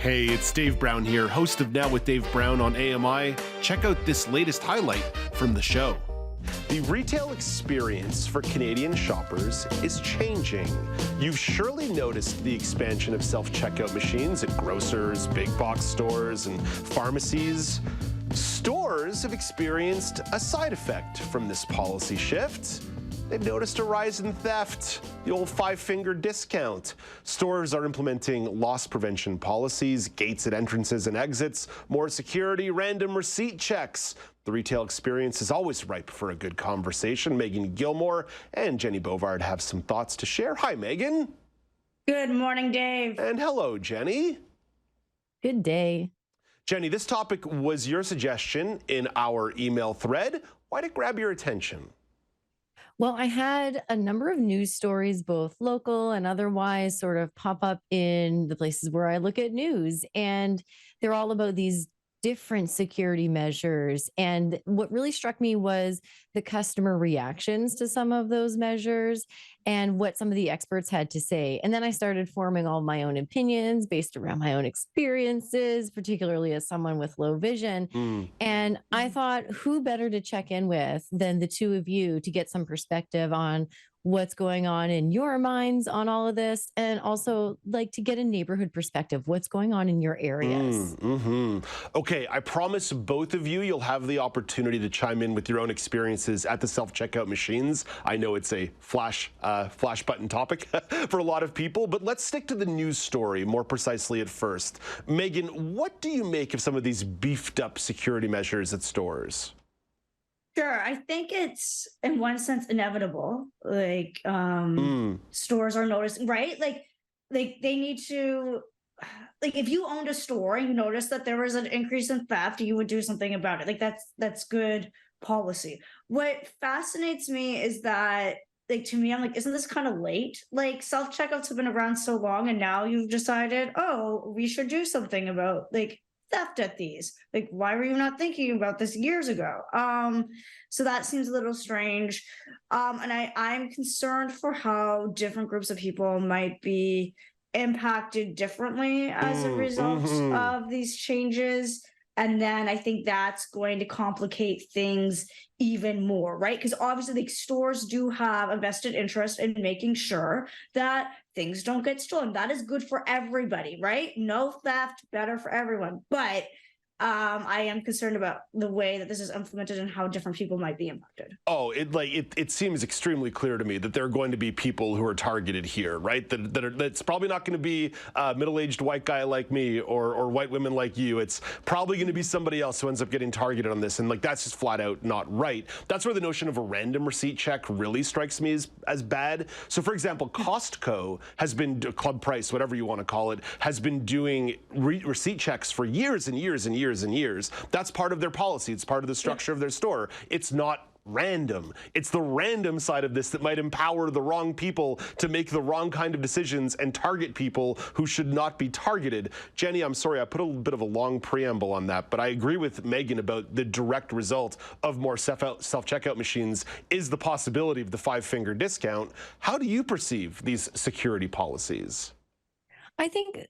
Hey, it's Dave Brown here, host of Now with Dave Brown on AMI. Check out this latest highlight from the show. The retail experience for Canadian shoppers is changing. You've surely noticed the expansion of self-checkout machines at grocers, big box stores, and pharmacies. Stores have experienced a side effect from this policy shift. They've noticed a rise in theft, the old five-finger discount. Stores are implementing loss prevention policies, gates at entrances and exits, more security, random receipt checks. The retail experience is always ripe for a good conversation. Meagan Gillmore and Jennie Bovard have some thoughts to share. Hi, Meagan. Good morning, Dave. And hello, Jennie. Good day. Jennie, this topic was your suggestion in our email thread. Why'd it grab your attention? Well, I had a number of news stories, both local and otherwise, sort of pop up in the places where I look at news, and they're all about these different security measures. And what really struck me was the customer reactions to some of those measures and what some of the experts had to say. And then I started forming all my own opinions based around my own experiences, particularly as someone with low vision. And I thought, who better to check in with than the two of you to get some perspective on what's going on in your minds on all of this, and also like to get a neighborhood perspective, what's going on in your areas. Okay, I promise both of you, you'll have the opportunity to chime in with your own experiences at the self-checkout machines. I know it's a flash button topic for a lot of people, but let's stick to the news story more precisely at first. Meagan, what do you make of some of these beefed up security measures at stores? Sure, I think it's in one sense inevitable. Stores are noticing, right? Like they need to, like, if you owned a store and you noticed that there was an increase in theft, you would do something about it. Like that's good policy. What fascinates me is that, like, to me, I'm like, isn't this kind of late? Like, self-checkouts have been around so long, and now you've decided, oh, we should do something about like theft at these. Like, why were you not thinking about this years ago? So that seems a little strange. And I'm concerned for how different groups of people might be impacted differently as a result of these changes. And then I think that's going to complicate things even more, right? Because obviously, like, stores do have a vested interest in making sure that things don't get stolen. That is good for everybody, right? No theft, better for everyone. But I am concerned about the way that this is implemented and how different people might be impacted. Oh, it seems extremely clear to me that there are going to be people who are targeted here, right? That's probably not going to be a middle-aged white guy like me or white women like you. It's probably going to be somebody else who ends up getting targeted on this, and like that's just flat out not right. That's where the notion of a random receipt check really strikes me as bad. So, for example, Costco has been, Club Price, whatever you want to call it, has been doing receipt checks for years and years and years and years. That's part of their policy. It's part of the structure of their store. It's not random. It's the random side of this that might empower the wrong people to make the wrong kind of decisions and target people who should not be targeted. Jennie, I'm sorry, I put a little bit of a long preamble on that, but I agree with Meagan about the direct result of more self-checkout machines is the possibility of the five-finger discount. How do you perceive these security policies? I think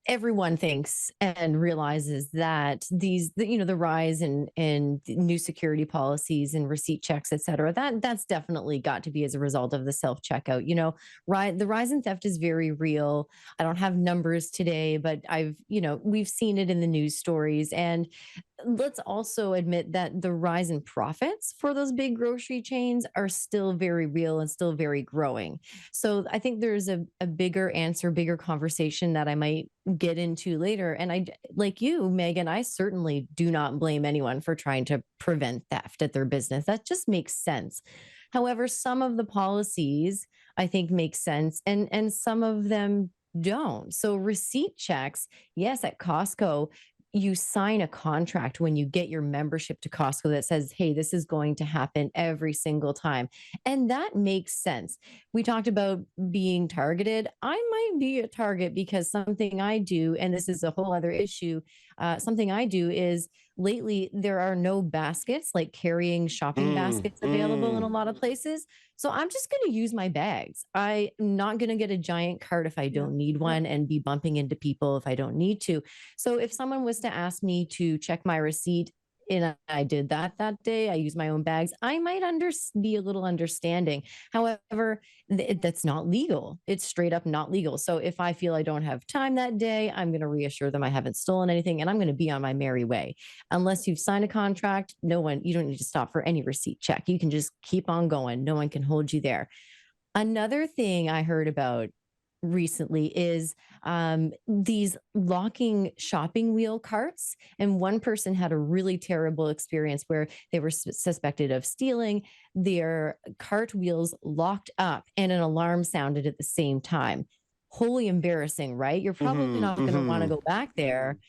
everyone thinks and realizes that the rise in new security policies and receipt checks, et cetera, that's definitely got to be as a result of the self-checkout. The rise in theft is very real. I don't have numbers today, but we've seen it in the news stories. And let's also admit that the rise in profits for those big grocery chains are still very real and still very growing. So I think there's a bigger answer, bigger conversation that I might get into later. And I, like you, Meagan, I certainly do not blame anyone for trying to prevent theft at their business. That just makes sense. However, some of the policies I think make sense, and some of them don't. So receipt checks, yes, at Costco, you sign a contract when you get your membership to Costco that says, hey, this is going to happen every single time. And that makes sense. We talked about being targeted. I might be a target because something I do, and this is a whole other issue, something I do is lately there are no baskets, like carrying shopping baskets available in a lot of places. So I'm just going to use my bags. I'm not going to get a giant cart if I Yeah. don't need one and be bumping into people if I don't need to. So if someone was to ask me to check my receipt and I did that day, I use my own bags, I might be a little understanding. However, that's not legal. It's straight up not legal. So if I feel I don't have time that day, I'm going to reassure them I haven't stolen anything and I'm going to be on my merry way. Unless you've signed a contract, you don't need to stop for any receipt check. You can just keep on going. No one can hold you there. Another thing I heard about recently is these locking shopping wheel carts. And one person had a really terrible experience where they were suspected of stealing. Their cart wheels locked up and an alarm sounded at the same time. Wholly embarrassing, right? You're probably not going to want to go back there.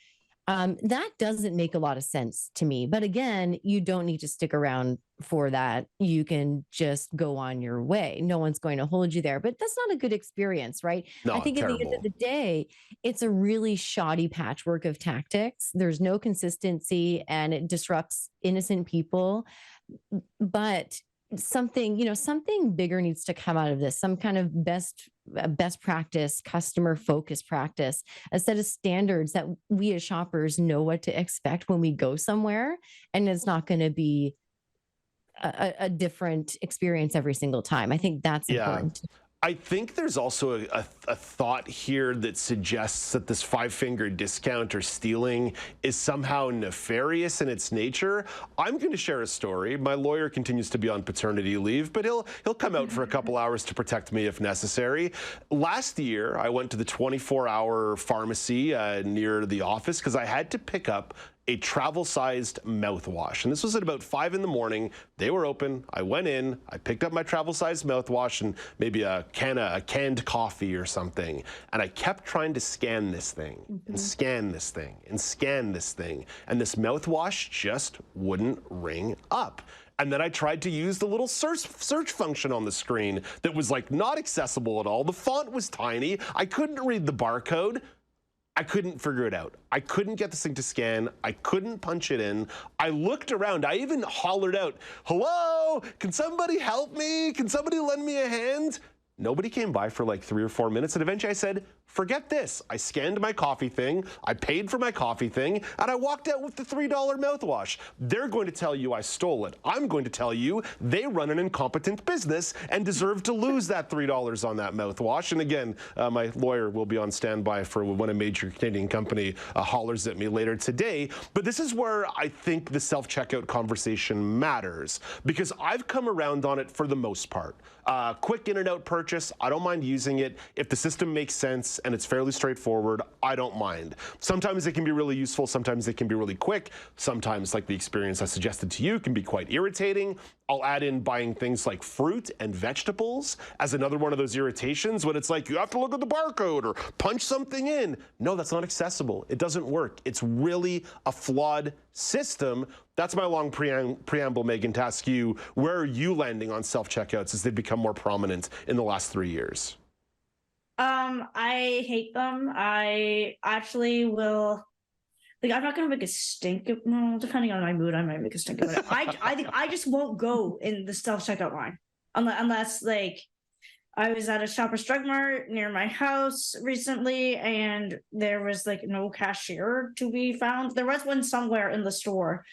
That doesn't make a lot of sense to me. But again, you don't need to stick around for that. You can just go on your way. No one's going to hold you there. But that's not a good experience, right? No, I think at the end of the day, it's a really shoddy patchwork of tactics. There's no consistency and it disrupts innocent people. But something bigger needs to come out of this, some kind of best practice, customer focused practice, a set of standards that we as shoppers know what to expect when we go somewhere. And it's not going to be a different experience every single time. I think that's important. I think there's also a thought here that suggests that this five-finger discount or stealing is somehow nefarious in its nature. I'm going to share a story. My lawyer continues to be on paternity leave, but he'll come out for a couple hours to protect me if necessary. Last year, I went to the 24-hour pharmacy near the office because I had to pick up a travel-sized mouthwash. And this was at about 5 in the morning. They were open. I went in, I picked up my travel-sized mouthwash and maybe a canned coffee or something. And I kept trying to scan this thing and scan this thing and scan this thing. And this mouthwash just wouldn't ring up. And then I tried to use the little search function on the screen that was like not accessible at all. The font was tiny. I couldn't read the barcode. I couldn't figure it out. I couldn't get this thing to scan. I couldn't punch it in. I looked around. I even hollered out, "Hello, can somebody help me? Can somebody lend me a hand?" Nobody came by for like 3 or 4 minutes, and eventually I said, forget this. I scanned my coffee thing, I paid for my coffee thing, and I walked out with the $3 mouthwash. They're going to tell you I stole it. I'm going to tell you they run an incompetent business and deserve to lose that $3 on that mouthwash. And again, my lawyer will be on standby for when a major Canadian company hollers at me later today. But this is where I think the self-checkout conversation matters, because I've come around on it for the most part. Quick in and out purchase, I don't mind using it. If the system makes sense and it's fairly straightforward, I don't mind. Sometimes it can be really useful, sometimes it can be really quick, sometimes, like the experience I suggested to you, can be quite irritating. I'll add in buying things like fruit and vegetables as another one of those irritations when it's like, you have to look at the barcode or punch something in. No, that's not accessible. It doesn't work. It's really a flawed system. That's my long preamble, Meagan, to ask you, where are you landing on self-checkouts as they've become more prominent in the last 3 years? I hate them. I actually will, like, I'm not gonna make a stink. Well, depending on my mood, I might make a stink of it. I think I just won't go in the self-checkout line unless like I was at a Shoppers Drug Mart near my house recently, and there was like no cashier to be found. There was one somewhere in the store.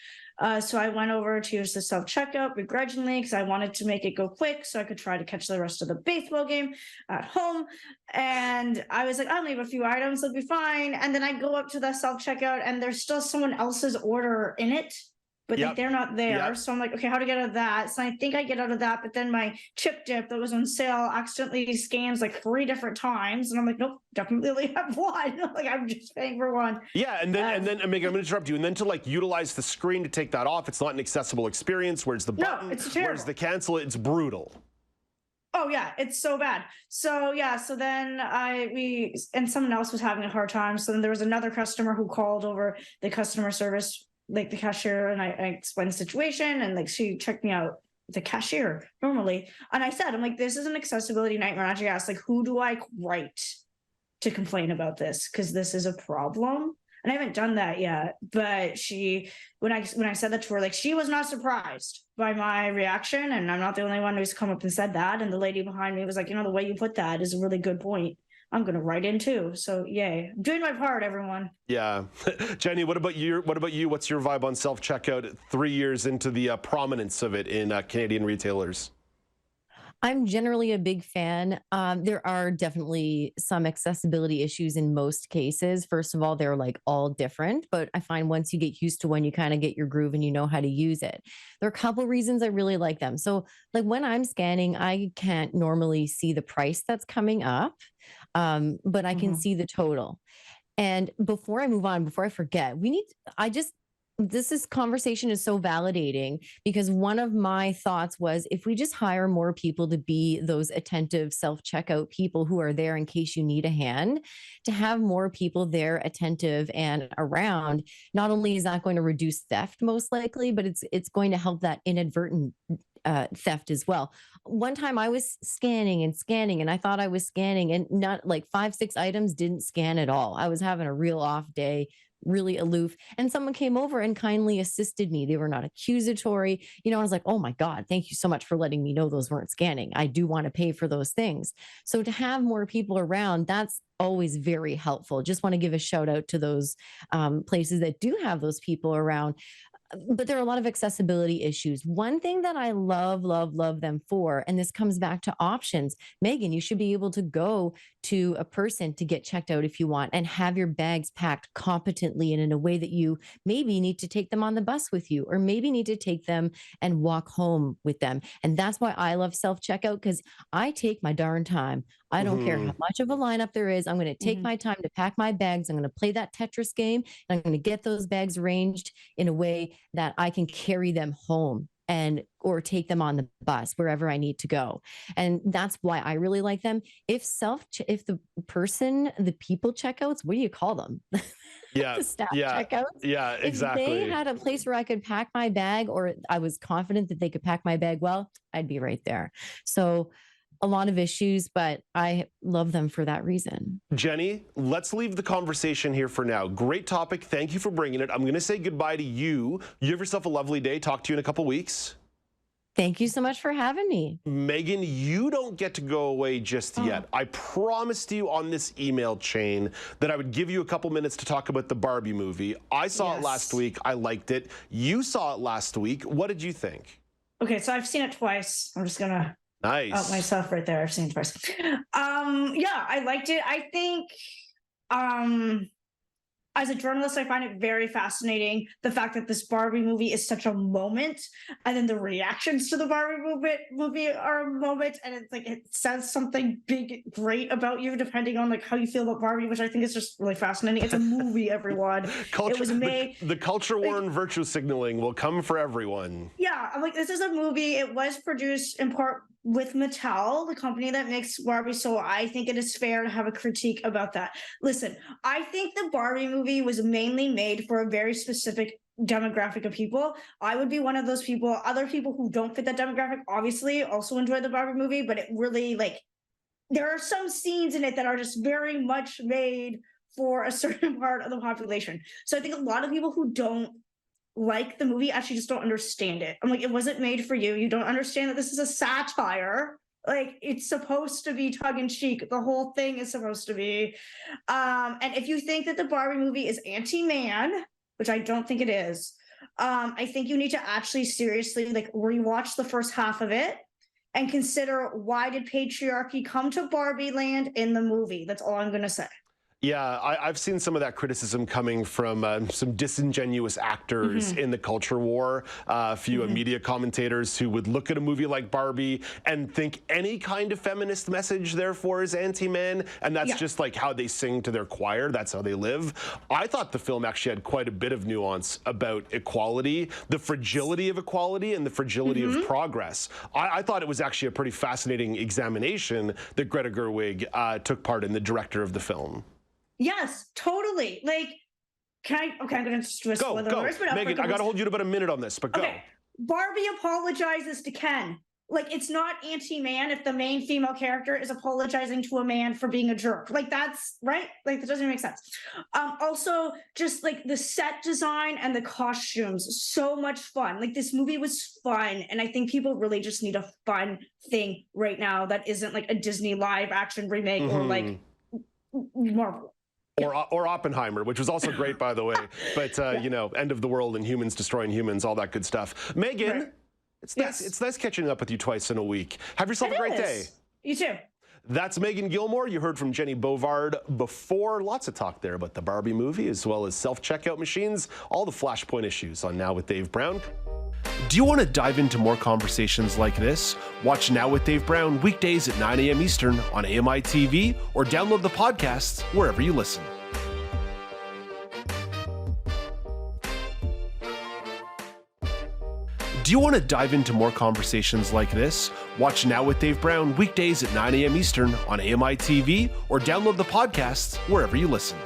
So I went over to use the self-checkout begrudgingly because I wanted to make it go quick so I could try to catch the rest of the baseball game at home. And I was like, I'll leave a few items, it'll be fine. And then I go up to the self-checkout and there's still someone else's order in it, but like, they're not there. So I'm like, okay, how to get out of that? So I think I get out of that, but then my chip dip that was on sale accidentally scans like 3 different times. And I'm like, nope, definitely only have one. Like, I'm just paying for one. Yeah, and then Meagan, I'm going to interrupt you. And then to like utilize the screen to take that off, it's not an accessible experience. Where's the button? No, it's terrible. Where's the cancel? It's brutal. Oh yeah, it's so bad. So yeah, so then and someone else was having a hard time. So then there was another customer who called over the customer service, like the cashier, and I explained the situation, and like she checked me out, the cashier normally. And I said, I'm like, this is an accessibility nightmare. I actually asked, like, who do I write to complain about this? Because this is a problem. and I haven't done that yet. But when I said that to her, like, she was not surprised by my reaction, and I'm not the only one who's come up and said that. And the lady behind me was like, the way you put that is a really good point. I'm going to write in too. So yay, I'm doing my part, everyone. Yeah. Jennie, what about you? What's your vibe on self-checkout 3 years into the prominence of it in Canadian retailers? I'm generally a big fan. There are definitely some accessibility issues in most cases. First of all, they're like all different, but I find once you get used to one, you kind of get your groove and you know how to use it. There are a couple reasons I really like them. So like when I'm scanning, I can't normally see the price that's coming up, but I can see the total. And before I move on, before I forget, this conversation is so validating, because one of my thoughts was, if we just hire more people to be those attentive self-checkout people who are there in case you need a hand, to have more people there attentive and around, not only is that going to reduce theft most likely, but it's going to help that inadvertent theft as well. One time I was scanning and I thought I was scanning, and not like 5-6 items didn't scan at all. I was having a real off day, really aloof, and someone came over and kindly assisted me. They were not accusatory. I was like, oh my God, thank you so much for letting me know those weren't scanning. I do want to pay for those things. So to have more people around, that's always very helpful. Just want to give a shout out to those places that do have those people around. But there are a lot of accessibility issues. One thing that I love them for, and this comes back to options. Meagan, you should be able to go to a person to get checked out if you want, and have your bags packed competently and in a way that you maybe need to take them on the bus with you, or maybe need to take them and walk home with them. And that's why I love self-checkout, because I take my darn time. I don't care how much of a lineup there is. I'm going to take my time to pack my bags. I'm going to play that Tetris game, and I'm going to get those bags arranged in a way that I can carry them home or take them on the bus wherever I need to go. And that's why I really like them. If the people checkouts, what do you call them? Yeah. The staff yeah. checkouts. Yeah, exactly. If they had a place where I could pack my bag, or I was confident that they could pack my bag well, I'd be right there. So a lot of issues, but I love them for that reason. Jennie, let's leave the conversation here for now. Great topic. Thank you for bringing it. I'm going to say goodbye to you. You have yourself a lovely day. Talk to you in a couple weeks. Thank you so much for having me. Meagan, you don't get to go away just yet. I promised you on this email chain that I would give you a couple minutes to talk about the Barbie movie. I saw it last week. I liked it. You saw it last week. What did you think? Okay, so I've seen it twice. I'm just going to Nice. out myself right there. I've seen it twice. Yeah, I liked it. I think as a journalist, I find it very fascinating, the fact that this Barbie movie is such a moment, and then the reactions to the Barbie movie are a moment, and it's like it says something big, great about you, depending on like how you feel about Barbie, which I think is just really fascinating. It's a movie, everyone. It was made. The culture war and virtue signaling will come for everyone. Yeah, I'm like, this is a movie. It was produced in part with Mattel, the company that makes Barbie, so I think it is fair to have a critique about that. Listen, I think the Barbie movie was mainly made for a very specific demographic of people. I would be one of those people. Other people who don't fit that demographic obviously also enjoy the Barbie movie, but it really, like, there are some scenes in it that are just very much made for a certain part of the population. So I think a lot of people who don't like the movie actually just don't understand it. I'm like, it wasn't made for you. You don't understand that this is a satire. Like, it's supposed to be tongue-in-cheek. The whole thing is supposed to be. And if you think that the Barbie movie is anti-man, which I don't think it is, I think you need to actually seriously like rewatch the first half of it and consider, why did patriarchy come to Barbie land in the movie? That's all I'm going to say. Yeah, I've seen some of that criticism coming from some disingenuous actors in the culture war. A few media commentators who would look at a movie like Barbie and think any kind of feminist message, therefore, is anti-man. And that's just like how they sing to their choir. That's how they live. I thought the film actually had quite a bit of nuance about equality, the fragility of equality, and the fragility of progress. I thought it was actually a pretty fascinating examination that Greta Gerwig took part in, the director of the film. Yes, totally. Like, I'm going to just do a spoiler alert. Meagan, I got to hold you to about a minute on this, but go. Okay. Barbie apologizes to Ken. like it's not anti-man if the main female character is apologizing to a man for being a jerk. Like that's right. Like that doesn't make sense. Also, just like the set design and the costumes, so much fun. Like this movie was fun, and I think people really just need a fun thing right now that isn't like a Disney live action remake or like Marvel. Or Oppenheimer, which was also great, by the way. But you know, end of the world and humans destroying humans, all that good stuff. Meagan. Right. It's nice catching up with you twice in a week. Have yourself a great day. You too. That's Meagan Gillmore. You heard from Jennie Bovard before. Lots of talk there about the Barbie movie, as well as self-checkout machines, all the Flashpoint issues on Now with Dave Brown. Do you want to dive into more conversations like this? Watch Now with Dave Brown weekdays at 9 a.m. Eastern on AMI.TV or download the podcasts wherever you listen. Do you want to dive into more conversations like this? Watch Now with Dave Brown weekdays at 9 a.m. Eastern on AMI.TV or download the podcasts wherever you listen.